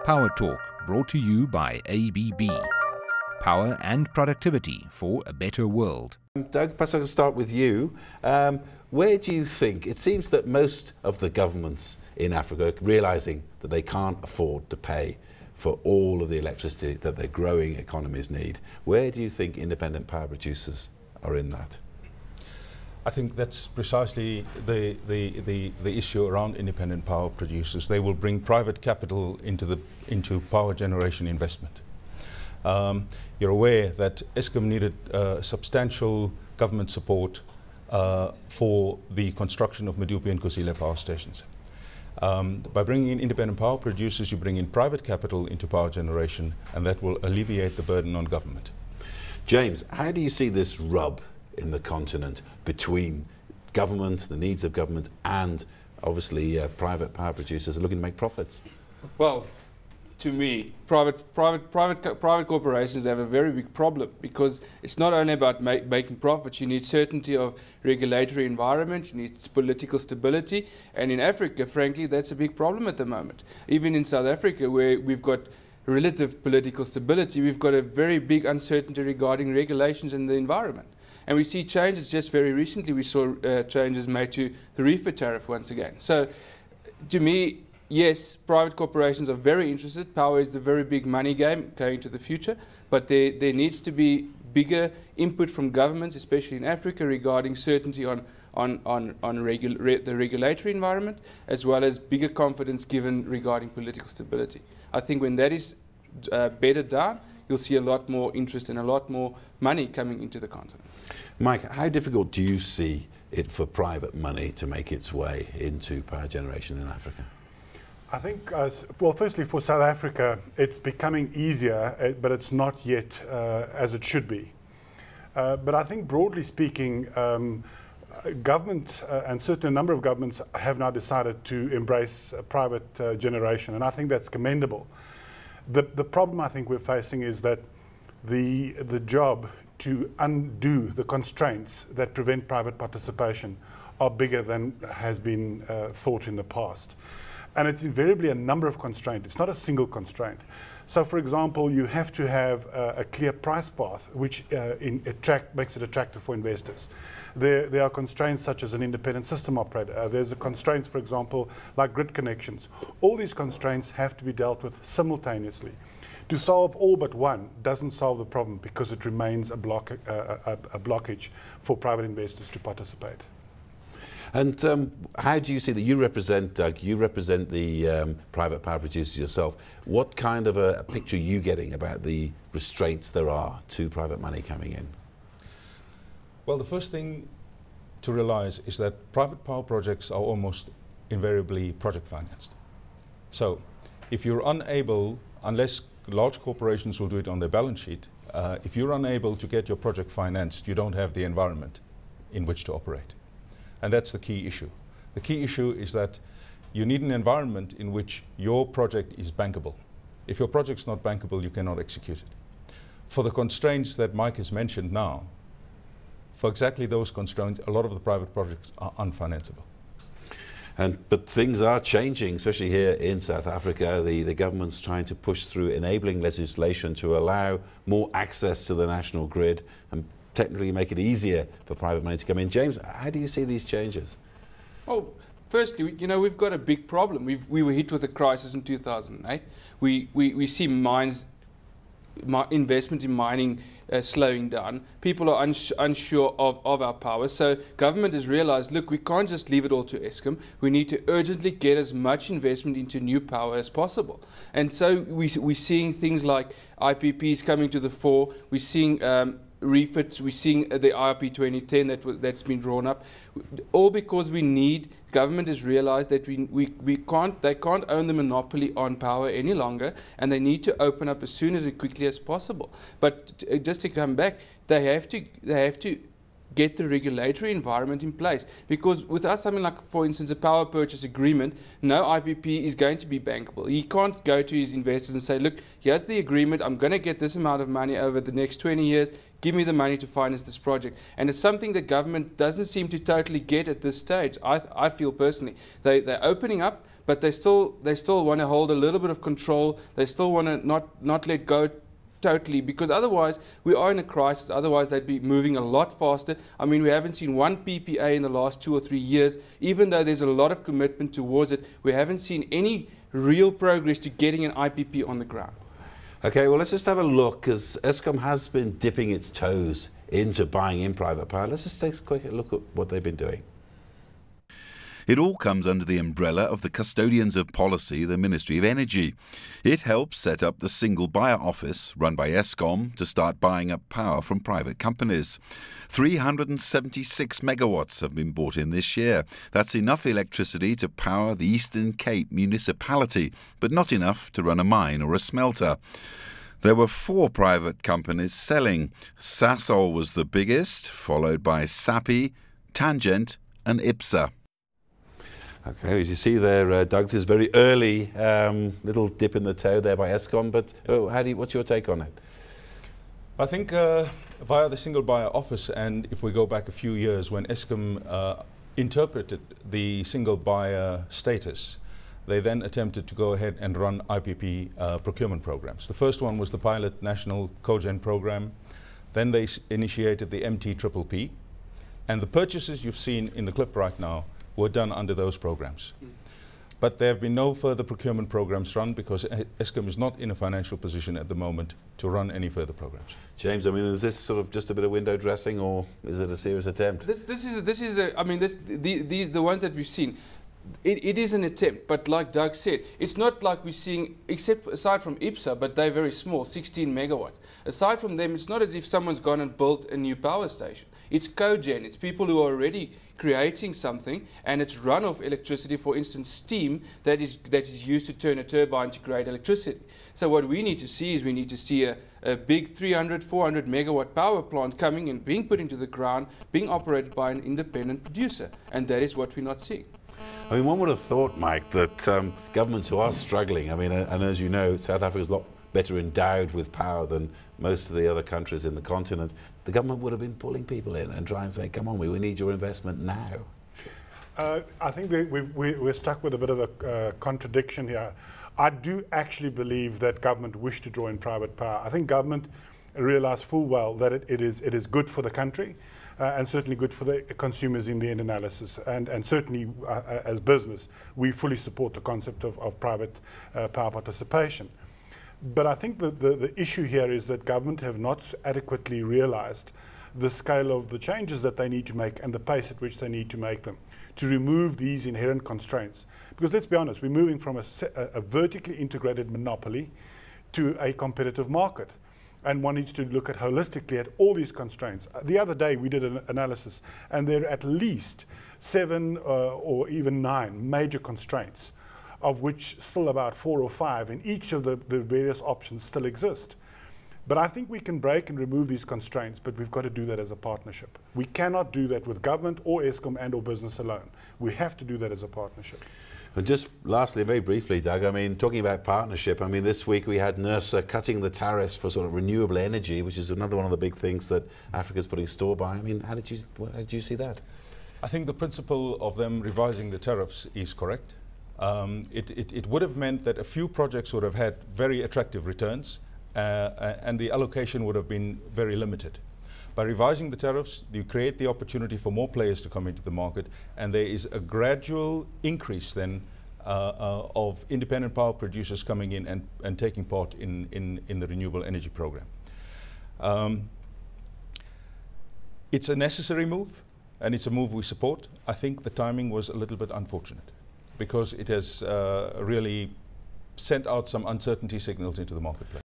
Power Talk, brought to you by ABB. Power and productivity for a better world. Doug, perhaps I can start with you. Where do you think, it seems that most of the governments in Africa are realising that they can't afford to pay for all of the electricity that their growing economies need. Where do you think independent power producers are in that? I think that's precisely the issue around independent power producers. They will bring private capital into power generation investment. You're aware that Eskom needed substantial government support for the construction of Medupi and Kusile power stations. By bringing in independent power producers, you bring in private capital into power generation, and that will alleviate the burden on government. James, how do you see this rub in the continent between government, the needs of government, and obviously private power producers are looking to make profits? Well, to me, private corporations have a very big problem, because it's not only about making profits. You need certainty of regulatory environment, you need political stability, and in Africa, frankly, that's a big problem at the moment. Even in South Africa, where we've got relative political stability, we've got a very big uncertainty regarding regulations in the environment. And we see changes. Just very recently we saw changes made to the reefer tariff once again. So to me, yes, private corporations are very interested. Power is the very big money game going to the future, but there needs to be bigger input from governments, especially in Africa, regarding certainty on the regulatory environment, as well as bigger confidence given regarding political stability. I think when that is bedded down, you'll see a lot more interest and a lot more money coming into the continent. Mike, how difficult do you see it for private money to make its way into power generation in Africa? I think, well, firstly, for South Africa, it's becoming easier, but it's not yet as it should be. But I think, broadly speaking, government and certainly a number of governments have now decided to embrace private generation, and I think that's commendable. The problem I think we're facing is that the job to undo the constraints that prevent private participation are bigger than has been thought in the past. And it's invariably a number of constraints. It's not a single constraint. So, for example, you have to have a clear price path, which makes it attractive for investors. There are constraints such as an independent system operator. There's constraints, for example, like grid connections. All these constraints have to be dealt with simultaneously. To solve all but one doesn't solve the problem, because it remains a blockage for private investors to participate. And how do you see that? You represent, Doug, you represent the private power producers yourself. What kind of a picture are you getting about the restraints there are to private money coming in? Well, the first thing to realize is that private power projects are almost invariably project financed. So if you're unable, unless large corporations will do it on their balance sheet, if you're unable to get your project financed, you don't have the environment in which to operate. And that's the key issue. The key issue is that you need an environment in which your project is bankable. If your project's not bankable, you cannot execute it. For the constraints that Mike has mentioned now, for exactly those constraints, a lot of the private projects are unfinanceable. But things are changing, especially here in South Africa. The government's trying to push through enabling legislation to allow more access to the national grid and technically make it easier for private money to come in. James, how do you see these changes? Well, firstly, you know, we've got a big problem. We were hit with a crisis in 2008. We see investment in mining slowing down. People are unsure of our power. So government has realized, look, we can't just leave it all to Eskom. We need to urgently get as much investment into new power as possible. And so we're seeing things like IPPs coming to the fore. We're seeing refits, we're seeing the IRP 2010 that's been drawn up, all because government has realized that they can't own the monopoly on power any longer, and they need to open up as soon as quickly as possible. But just to come back, they have to get the regulatory environment in place, because without something like, for instance, a power purchase agreement, no IPP is going to be bankable. He can't go to his investors and say, look, here's the agreement, I'm going to get this amount of money over the next 20 years, give me the money to finance this project. And it's something that government doesn't seem to totally get at this stage, I feel personally. They're opening up, but they still want to hold a little bit of control. They still want to not let go totally, because otherwise we are in a crisis. Otherwise they'd be moving a lot faster. I mean, we haven't seen one PPA in the last 2 or 3 years. Even though there's a lot of commitment towards it, we haven't seen any real progress to getting an IPP on the ground. Okay, well, let's just have a look, because Eskom has been dipping its toes into buying in private power. Let's just take a quick look at what they've been doing. It all comes under the umbrella of the Custodians of Policy, the Ministry of Energy. It helps set up the single buyer office run by Eskom to start buying up power from private companies. 376 megawatts have been bought in this year. That's enough electricity to power the Eastern Cape municipality, but not enough to run a mine or a smelter. There were 4 private companies selling. Sasol was the biggest, followed by Sappi, Tangent and IPSA. Okay, as you see there, Doug, this is very early little dip in the toe there by Eskom, but what's your take on it? I think via the single buyer office, and if we go back a few years when Eskom interpreted the single buyer status, they then attempted to go ahead and run IPP procurement programs. The first one was the pilot national cogen program. Then they initiated the MTPPP, and the purchases you've seen in the clip right now were done under those programs. But there have been no further procurement programs run because Eskom is not in a financial position at the moment to run any further programs. James, I mean, is this sort of just a bit of window dressing, or is it a serious attempt? The ones that we've seen, it is an attempt, but like Doug said, it's not like we're seeing, aside from IPSA, but they're very small, 16 megawatts. Aside from them, it's not as if someone's gone and built a new power station. It's cogen, it's people who are already creating something, and it's runoff electricity, for instance steam, that is used to turn a turbine to create electricity. So what we need to see is we need to see a big 300, 400 megawatt power plant coming and being put into the ground, being operated by an independent producer, and that is what we're not seeing. I mean, one would have thought, Mike, that governments who are struggling, I mean, and as you know, South Africa's a lot better endowed with power than most of the other countries in the continent, the government would have been pulling people in and trying to say, come on, we need your investment now. I think we're stuck with a bit of a contradiction here. I do actually believe that government wish to draw in private power. I think government realize full well that it is good for the country, and certainly good for the consumers in the end analysis. And certainly, as business, we fully support the concept of private power participation. But I think the issue here is that government have not adequately realized the scale of the changes that they need to make and the pace at which they need to make them to remove these inherent constraints. Because let's be honest, we're moving from a vertically integrated monopoly to a competitive market. And one needs to look at holistically at all these constraints. The other day we did an analysis, and there are at least 7 or even 9 major constraints, of which still about 4 or 5 in each of the various options still exist. But I think we can break and remove these constraints, but we've got to do that as a partnership. We cannot do that with government or Eskom and or business alone. We have to do that as a partnership. And just lastly, very briefly, Doug, I mean, talking about partnership, I mean, this week we had NERSA cutting the tariffs for sort of renewable energy, which is another one of the big things that Africa's putting store by. I mean, how did you see that? I think the principle of them revising the tariffs is correct. It would have meant that a few projects would have had very attractive returns, and the allocation would have been very limited. By revising the tariffs, you create the opportunity for more players to come into the market, and there is a gradual increase then of independent power producers coming in and taking part in the renewable energy program. It's a necessary move, and it's a move we support. I think the timing was a little bit unfortunate, because it has really sent out some uncertainty signals into the marketplace.